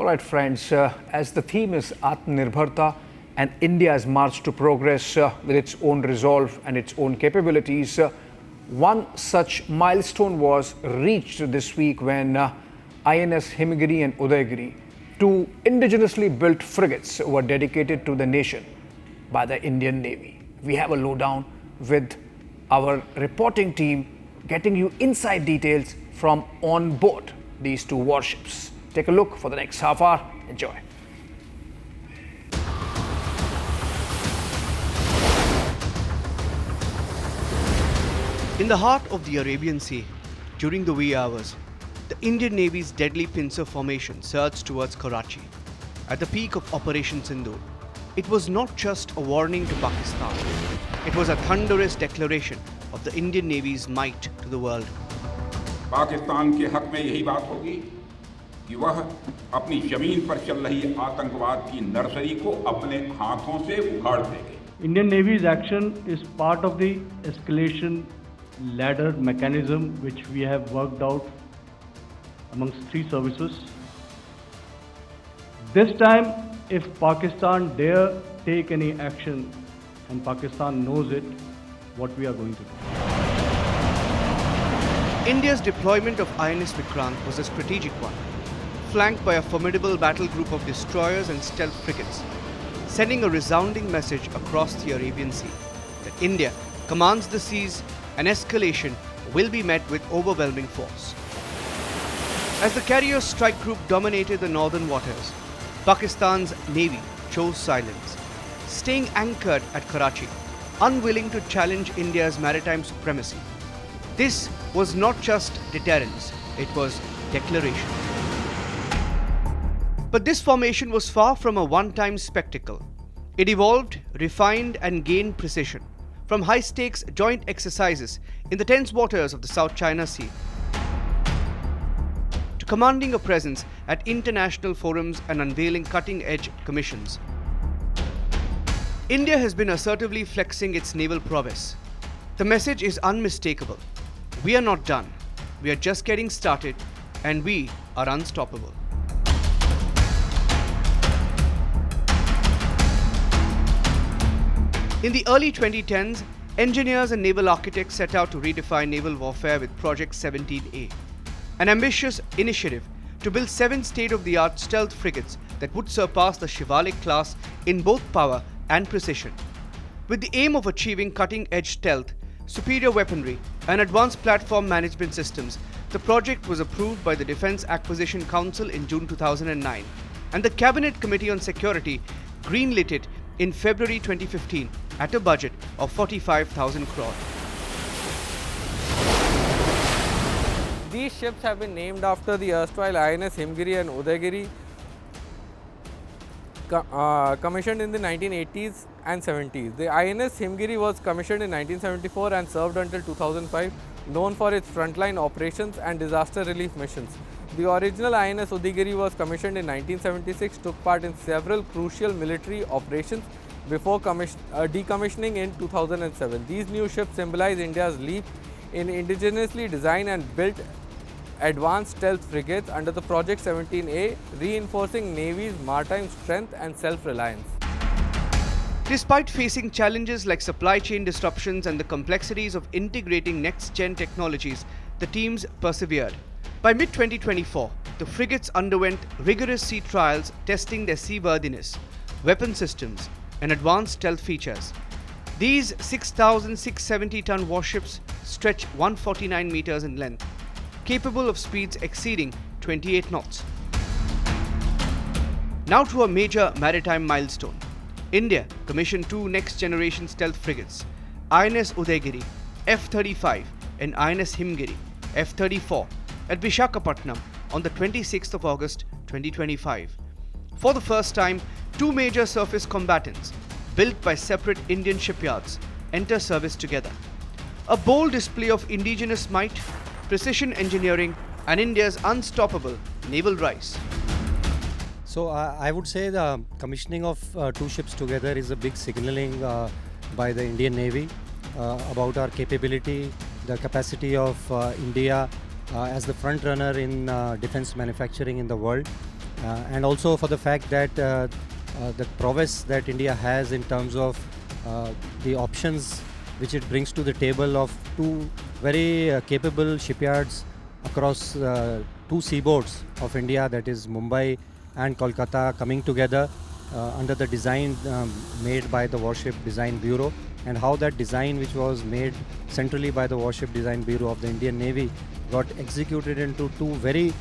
right, friends, as the theme is Aatmanirbharta and India's march to progress with its own resolve and its own capabilities, one such milestone was reached this week when INS Himgiri and Udaygiri, two indigenously built frigates, were dedicated to the nation by the Indian Navy. We have a lowdown with our reporting team getting you inside details from on board these two warships. Take a look for the next half hour. Enjoy. In the heart of the Arabian Sea, during the wee hours, the Indian Navy's deadly pincer formation surged towards Karachi. At the peak of Operation Sindoor, it was not just a warning to Pakistan, it was a thunderous declaration of the Indian Navy's might to the world. Pakistan के हक में यही बात होगी कि वह अपनी जमीन पर चल रही आतंकवाद की नर्सरी को अपने हाथों से उखाड़ देंगे. Indian Navy's action is part of the escalation ladder mechanism which we have worked out amongst three services. This time, if Pakistan dare take any action, and Pakistan knows it, what we are going to do. India's deployment of INS Vikrant was a strategic one, flanked by a formidable battle group of destroyers and stealth frigates, sending a resounding message across the Arabian Sea that India commands the seas and escalation will be met with overwhelming force. As the carrier strike group dominated the northern waters, Pakistan's navy chose silence, staying anchored at Karachi, unwilling to challenge India's maritime supremacy. This was not just deterrence, it was declaration. But this formation was far from a one-time spectacle. It evolved, refined and gained precision from high-stakes joint exercises in the tense waters of the South China Sea to commanding a presence at international forums and unveiling cutting-edge commissions. India has been assertively flexing its naval prowess. The message is unmistakable. We are not done. We are just getting started, and we are unstoppable. In the early 2010s, engineers and naval architects set out to redefine naval warfare with Project 17A, an ambitious initiative to build 7 state-of-the-art stealth frigates that would surpass the Nilgiri-class in both power and precision. With the aim of achieving cutting-edge stealth, superior weaponry and advanced platform management systems, the project was approved by the Defence Acquisition Council in June 2009, and the Cabinet Committee on Security greenlit it in February 2015 at a budget of 45,000 crore. These ships have been named after the erstwhile INS Himgiri and Udaygiri, commissioned in the 1980s and 70s. The INS Himgiri was commissioned in 1974 and served until 2005, known for its frontline operations and disaster relief missions. The original INS Udaygiri was commissioned in 1976, took part in several crucial military operations before decommissioning in 2007. These new ships symbolize India's leap in indigenously designed and built advanced stealth frigates under the Project 17A, reinforcing Navy's maritime strength and self-reliance. Despite facing challenges like supply chain disruptions and the complexities of integrating next-gen technologies, the teams persevered. By mid-2024, the frigates underwent rigorous sea trials testing their seaworthiness, weapon systems, and advanced stealth features. These 6,670-ton warships stretch 149 meters in length, capable of speeds exceeding 28 knots. Now to a major maritime milestone. India commissioned 2 next-generation stealth frigates, INS Udaygiri F-35 and INS Himgiri F-34 at Visakhapatnam on the 26th of August 2025. For the first time, 2 major surface combatants, built by separate Indian shipyards, enter service together. A bold display of indigenous might, precision engineering and India's unstoppable naval rise. So I would say the commissioning of 2 ships together is a big signaling by the Indian Navy about our capability, the capacity of India as the front runner in defense manufacturing in the world. and also for the fact that the prowess that India has in terms of the options which it brings to the table of two very capable shipyards across two seaboards of India, that is Mumbai and Kolkata, coming together under the design made by the Warship Design Bureau, and how that design, which was made centrally by the Warship Design Bureau of the Indian Navy, got executed into two very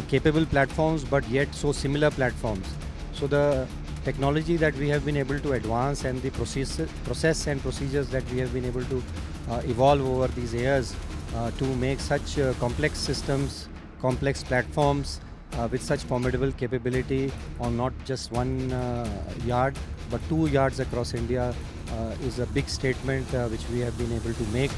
capable platforms, but yet so similar platforms. So the technology that we have been able to advance and the process and procedures that we have been able to evolve over these years to make such complex systems, complex platforms with such formidable capability on not just one yard but 2 yards across India is a big statement which we have been able to make.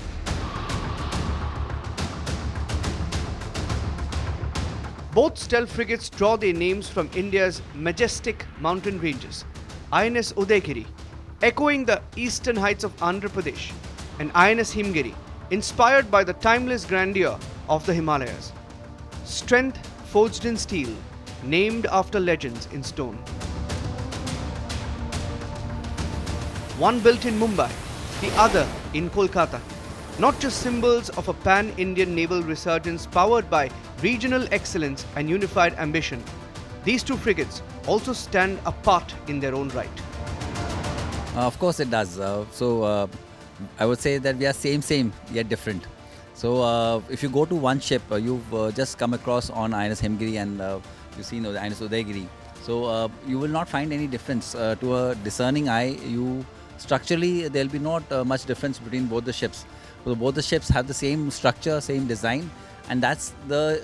Both stealth frigates draw their names from India's majestic mountain ranges. INS Udaygiri, echoing the eastern heights of Andhra Pradesh, and INS Himgiri, inspired by the timeless grandeur of the Himalayas. Strength forged in steel, named after legends in stone. One built in Mumbai, the other in Kolkata. Not just symbols of a pan-Indian naval resurgence powered by regional excellence and unified ambition, these two frigates also stand apart in their own right. Of course it does. I would say that we are same yet different. So if you go to one ship, you've just come across on INS Himgiri and you've seen the INS Udaygiri. So you will not find any difference to a discerning eye. Structurally, there will be not much difference between both the ships. So both the ships have the same structure, same design, and that's the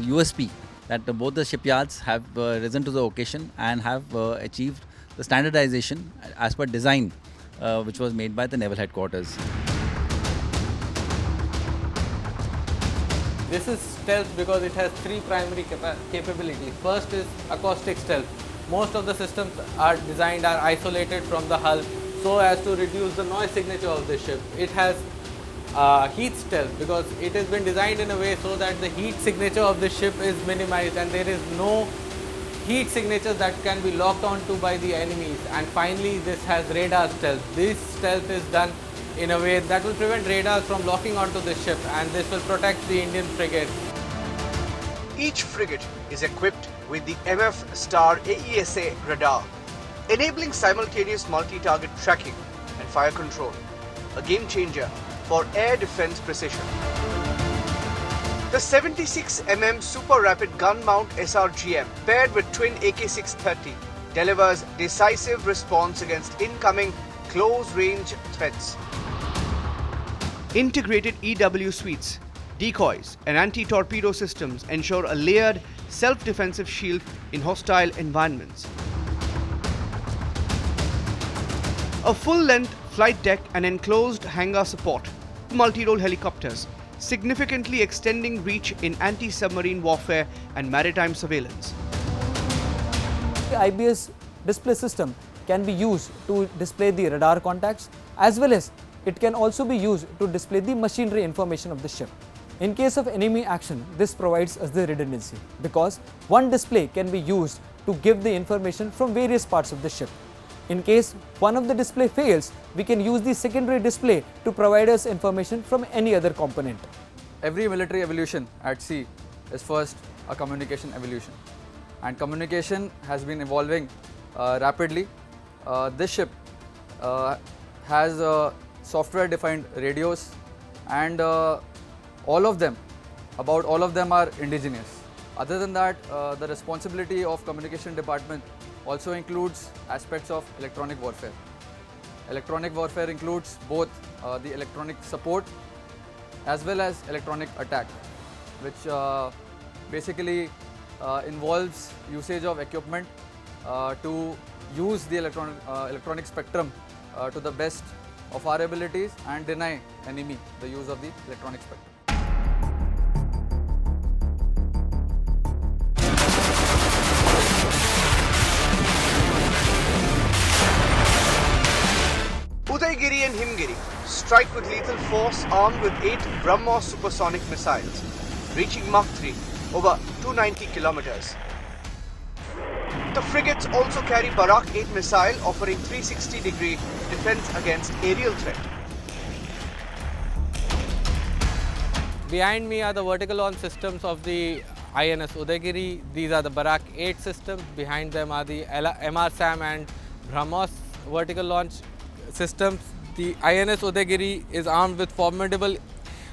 USP that both the shipyards have risen to the occasion and have achieved the standardization as per design which was made by the naval headquarters. This is stealth because it has three primary capabilities. First is acoustic stealth. Most of the systems are isolated from the hull so as to reduce the noise signature of the ship. It has heat stealth because it has been designed in a way so that the heat signature of the ship is minimized and there is no heat signatures that can be locked onto by the enemies. And finally, this has radar stealth. This stealth is done in a way that will prevent radars from locking onto the ship, and this will protect the Indian frigate. Each frigate is equipped with the MF Star AESA radar, enabling simultaneous multi-target tracking and fire control, a game changer for air defense precision. The 76mm Super Rapid Gun Mount SRGM paired with twin AK-630 delivers decisive response against incoming close-range threats. Integrated EW suites, decoys and anti-torpedo systems ensure a layered self-defensive shield in hostile environments. A full-length flight deck and enclosed hangar support, multi-role helicopters, significantly extending reach in anti-submarine warfare and maritime surveillance. The IBS display system can be used to display the radar contacts, as well as it can also be used to display the machinery information of the ship. In case of enemy action, this provides us the redundancy because one display can be used to give the information from various parts of the ship. In case one of the display fails, we can use the secondary display to provide us information from any other component. Every military evolution at sea is first a communication evolution, and communication has been evolving rapidly. This ship has software defined radios, and all of them are indigenous. Other than that, the responsibility of communication department also includes aspects of electronic warfare. Electronic warfare includes both the electronic support as well as electronic attack, which basically involves usage of equipment to use the electronic spectrum to the best of our abilities and deny enemy the use of the electronic spectrum. Udaygiri and Himgiri strike with lethal force armed with 8 BrahMos supersonic missiles, reaching Mach 3 over 290 kilometers. The frigates also carry Bharat 8 missile offering 360-degree defense against aerial threat. Behind me are the vertical launch systems of the INS Udaygiri. These are the Bharat 8 systems. Behind them are the MR-SAM and BrahMos vertical launch systems. The INS Udaygiri is armed with formidable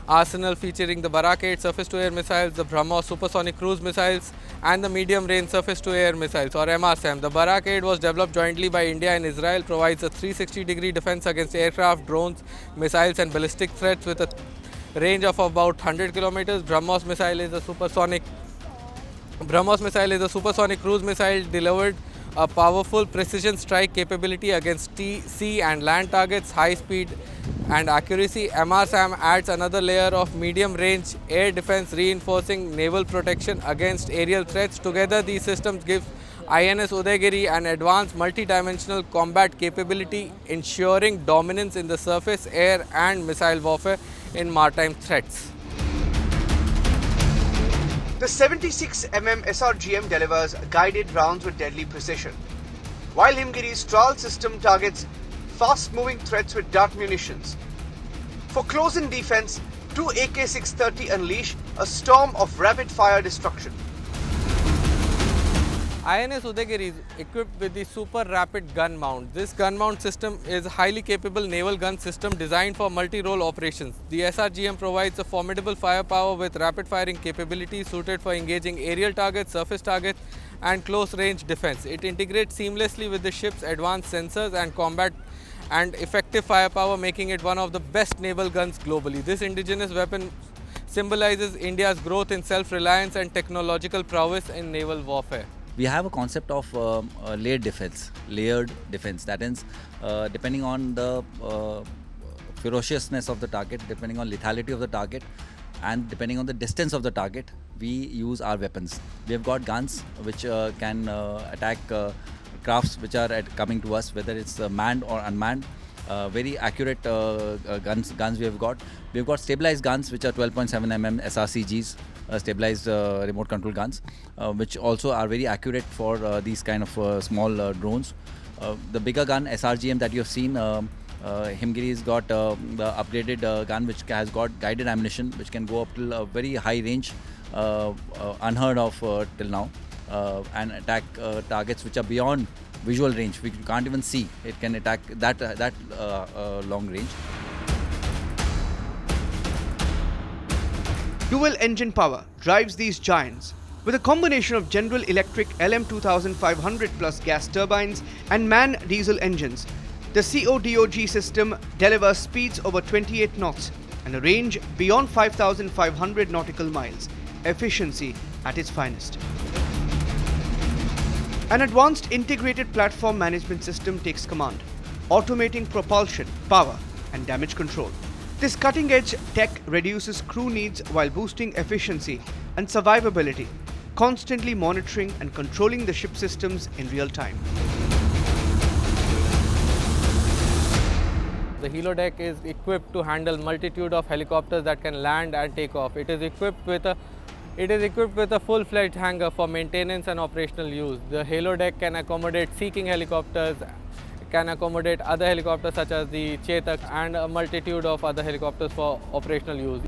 arsenal featuring the Bharat 8 surface-to-air missiles, the BrahMos supersonic cruise missiles and the medium-range surface-to-air missiles or MR-SAM. The Bharat 8 was developed jointly by India and Israel, provides a 360-degree defense against aircraft, drones, missiles and ballistic threats with a range of about 100 kilometers. BrahMos missile is a supersonic cruise missile delivered a powerful precision strike capability against sea and land targets, high speed and accuracy. MR-SAM adds another layer of medium range air defense, reinforcing naval protection against aerial threats. Together these systems give INS Udaygiri an advanced multi-dimensional combat capability, ensuring dominance in the surface, air and missile warfare in maritime threats. The 76 mm SRGM delivers guided rounds with deadly precision, while Himgiri's trawl system targets fast-moving threats with dart munitions. For close-in defense, two AK-630 unleash a storm of rapid-fire destruction. INS Udaygiri is equipped with the super rapid gun mount. This gun mount system is a highly capable naval gun system designed for multi-role operations. The SRGM provides a formidable firepower with rapid firing capabilities suited for engaging aerial targets, surface targets and close range defense. It integrates seamlessly with the ship's advanced sensors and combat and effective firepower, making it one of the best naval guns globally. This indigenous weapon symbolizes India's growth in self-reliance and technological prowess in naval warfare. We have a concept of layered defense. That is, depending on the ferociousness of the target, depending on lethality of the target, and depending on the distance of the target, we use our weapons. We have got guns which can attack crafts which are coming to us, whether it's manned or unmanned. Very accurate guns we have got. We have got stabilized guns which are 12.7 mm SRCGs. Stabilized remote control guns, which also are very accurate for these kind of small drones. The bigger gun SRGM that you have seen, Himgiri has got the upgraded gun which has got guided ammunition which can go up till a very high range, unheard of till now, and attack targets which are beyond visual range, which you can't even see. It can attack that long range. Dual engine power drives these giants. With a combination of General Electric LM2500 plus gas turbines and MAN diesel engines, the CODOG system delivers speeds over 28 knots and a range beyond 5,500 nautical miles, efficiency at its finest. An advanced integrated platform management system takes command, automating propulsion, power and damage control. This cutting-edge tech reduces crew needs while boosting efficiency and survivability, constantly monitoring and controlling the ship systems in real time. The helo deck is equipped to handle multitude of helicopters that can land and take off. It is equipped with a full-fledged hangar for maintenance and operational use. The helo deck can accommodate Sea King helicopters, can accommodate other helicopters such as the Chetak and a multitude of other helicopters for operational use.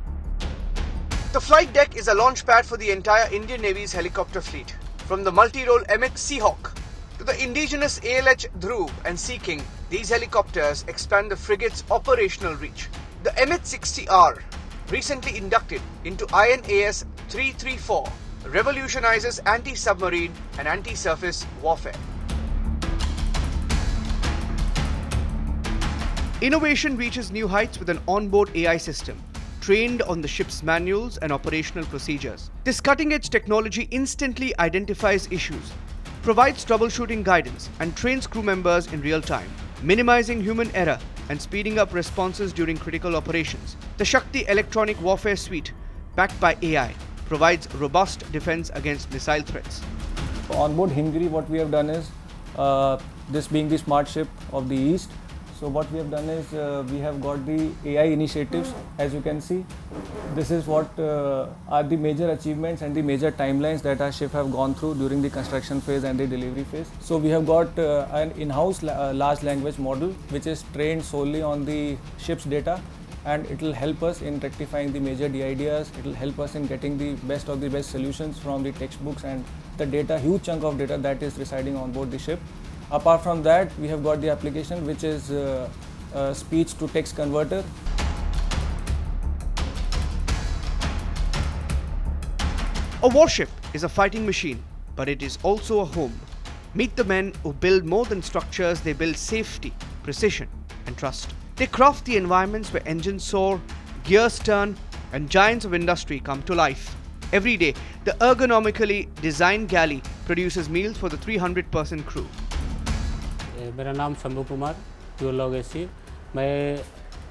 The flight deck is a launch pad for the entire Indian Navy's helicopter fleet. From the multi-role M-H Seahawk to the indigenous ALH Dhruv and Sea King, these helicopters expand the frigate's operational reach. The MH-60R, recently inducted into INAS 334, revolutionizes anti-submarine and anti-surface warfare. Innovation reaches new heights with an onboard AI system, trained on the ship's manuals and operational procedures. This cutting-edge technology instantly identifies issues, provides troubleshooting guidance, and trains crew members in real time, minimizing human error and speeding up responses during critical operations. The Shakti Electronic Warfare Suite, backed by AI, provides robust defense against missile threats. On board Himgiri, what we have done is, this being the smart ship of the East, So what we have done is we have got the AI initiatives. As you can see, this is what are the major achievements and the major timelines that our ship have gone through during the construction phase and the delivery phase. So we have got an in-house large language model which is trained solely on the ship's data, and it will help us in rectifying the major ideas. It will help us in getting the best of the best solutions from the textbooks and the data, huge chunk of data that is residing on board the ship. Apart from that, we have got the application which is speech to text converter. A warship is a fighting machine, but it is also a home. Meet the men who build more than structures, they build safety, precision, and trust. They craft the environments where engines soar, gears turn, and giants of industry come to life. Every day, the ergonomically designed galley produces meals for the 300-person crew. मेरा नाम Shambhu Kumar, फ्यूलॉग AC. मैं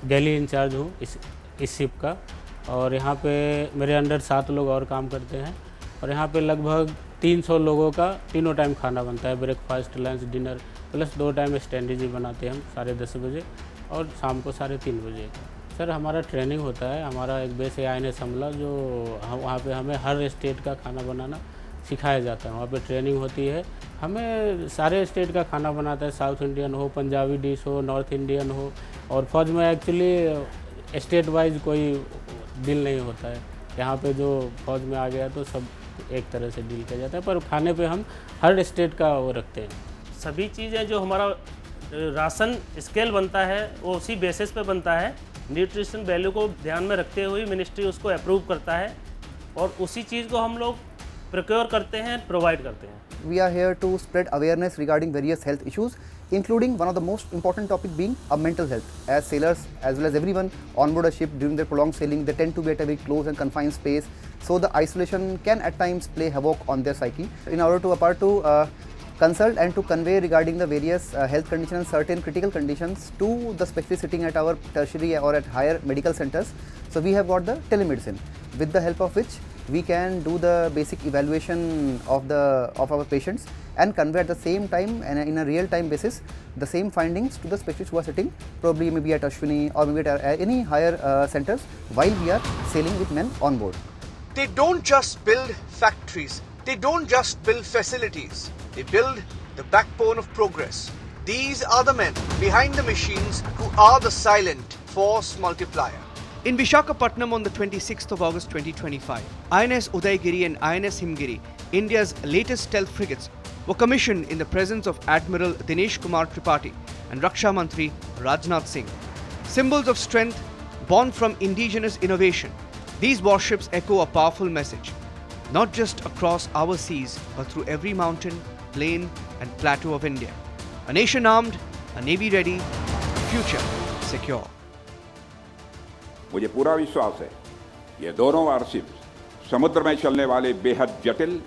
गैली in charge हूँ इस ship का, और यहाँ पे मेरे अंडर 7 लोग और काम करते हैं, और यहाँ पे लगभग 300 लोगों का तीनों टाइम खाना बनता है, breakfast, lunch, dinner, plus 2 time standard बनाते हैं हम 10:30 बजे और शाम को 3:30 बजे। सर हमारा ट्रेनिंग होता है, हमारा एक बेस है INS हमला, जो वहाँ पे हमें हर स्टेट का खाना बनाना सिखाया जाता है। वहाँ पे ट्रेनिंग होती है, हमें सारे स्टेट का खाना बनाता है, साउथ इंडियन हो, पंजाबी डिश हो, नॉर्थ इंडियन हो, और फौज में एक्चुअली स्टेट वाइज कोई डील नहीं होता है। यहाँ पे जो फौज में आ गया तो सब एक तरह से डील किया जाता है, पर खाने पे हम हर स्टेट का वो रखते हैं। सभी चीज़ें जो हमारा राशन स्केल बनता है वो उसी बेसिस पे बनता है। न्यूट्रिशन वैल्यू को ध्यान में रखते हुए मिनिस्ट्री उसको अप्रूव करता है, और उसी चीज़ को हम लोग प्रोक्योर करते हैं, प्रोवाइड करते हैं। We are here to spread awareness regarding various health issues, including one of the most important topic being mental health. As sailors, as well as everyone on board a ship during their prolonged sailing, they tend to be at a very close and confined space, so the isolation can at times play havoc on their psyche. In order to consult and to convey regarding the various health conditions and certain critical conditions to the specialists sitting at our tertiary or at higher medical centers, so we have got the telemedicine, with the help of which we can do the basic evaluation of our patients and convey at the same time and in a real time basis the same findings to the specialists who are sitting probably maybe at Ashwini or maybe at any higher centers while we are sailing with men on board. They don't just build factories, they don't just build facilities, they build the backbone of progress. These are the men behind the machines who are the silent force multiplier. In Visakhapatnam on the 26th of August 2025, INS Udaygiri and INS Himgiri, India's latest stealth frigates, were commissioned in the presence of Admiral Dinesh Kumar Tripathi and Raksha Mantri Rajnath Singh. Symbols of strength born from indigenous innovation, these warships echo a powerful message, not just across our seas but through every mountain, plain and plateau of India. A nation armed, a navy ready, a future secure. मुझे पूरा विश्वास है ये दोनों warships समुद्र में चलने वाले बेहद जटिल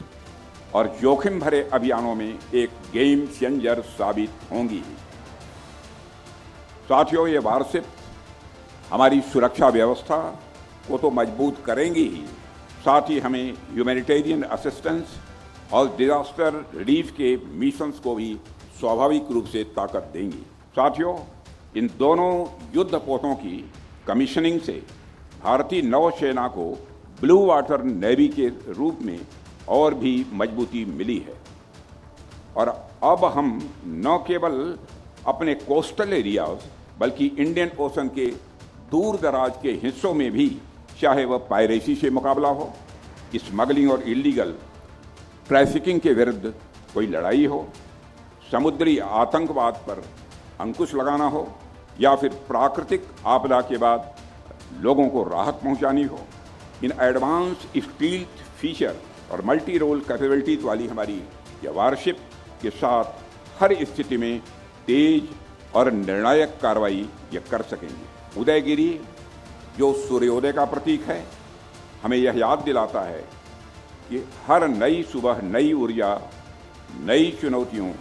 और जोखिम भरे अभियानों में एक गेम चेंजर साबित होंगी। साथियों, ये वारशिप्स हमारी सुरक्षा व्यवस्था को तो मजबूत करेंगी ही, साथ ही हमें ह्यूमैनिटेरियन असिस्टेंस और डिजास्टर रिलीफ के मिशंस को भी स्वाभाविक रूप से ताकत देंगी। साथियों, इन दोनों युद्धपोतों की कमीशनिंग से भारतीय नौसेना को ब्लू वाटर नेवी के रूप में और भी मजबूती मिली है, और अब हम न केवल अपने कोस्टल एरियाज बल्कि इंडियन ओशन के दूर दराज के हिस्सों में भी, चाहे वह पायरेसी से मुकाबला हो, स्मगलिंग और इलीगल ट्रैफिकिंग के विरुद्ध कोई लड़ाई हो, समुद्री आतंकवाद पर अंकुश लगाना हो, या फिर प्राकृतिक आपदा के बाद लोगों को राहत पहुंचानी हो, इन एडवांस स्टील्थ फीचर और मल्टी रोल कैपेबिलिटीज वाली हमारी यह वारशिप के साथ हर स्थिति में तेज और निर्णायक कार्रवाई ये कर सकेंगे। उदयगिरी जो सूर्योदय का प्रतीक है, हमें यह याद दिलाता है कि हर नई सुबह नई ऊर्जा, नई चुनौतियों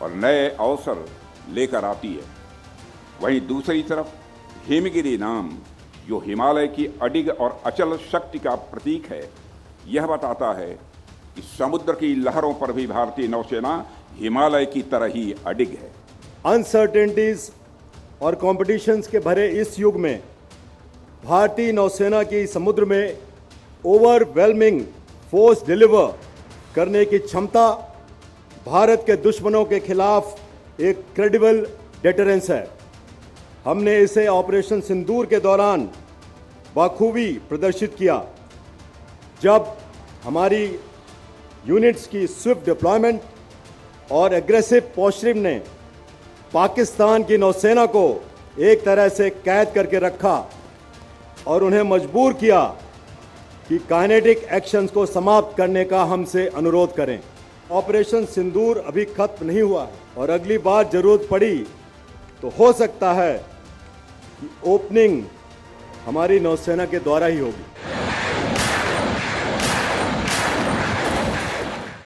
और नए अवसर लेकर आती है। वहीं दूसरी तरफ हिमगिरी नाम, जो हिमालय की अडिग और अचल शक्ति का प्रतीक है, यह बताता है कि समुद्र की लहरों पर भी भारतीय नौसेना हिमालय की तरह ही अडिग है। Uncertainties और कॉम्पिटिशन्स के भरे इस युग में भारतीय नौसेना की समुद्र में ओवरवेलमिंग फोर्स डिलीवर करने की क्षमता भारत के दुश्मनों के खिलाफ एक क्रेडिबल डेटरेंस है। हमने इसे ऑपरेशन सिंदूर के दौरान बखूबी प्रदर्शित किया, जब हमारी यूनिट्स की स्विफ्ट डिप्लॉयमेंट और एग्रेसिव पोस्चरिंग ने पाकिस्तान की नौसेना को एक तरह से कैद करके रखा और उन्हें मजबूर किया कि काइनेटिक एक्शंस को समाप्त करने का हमसे अनुरोध करें। ऑपरेशन सिंदूर अभी खत्म नहीं हुआ है और अगली बार जरूरत पड़ी तो हो सकता है कि ओपनिंग हमारी नौसेना के द्वारा ही होगी।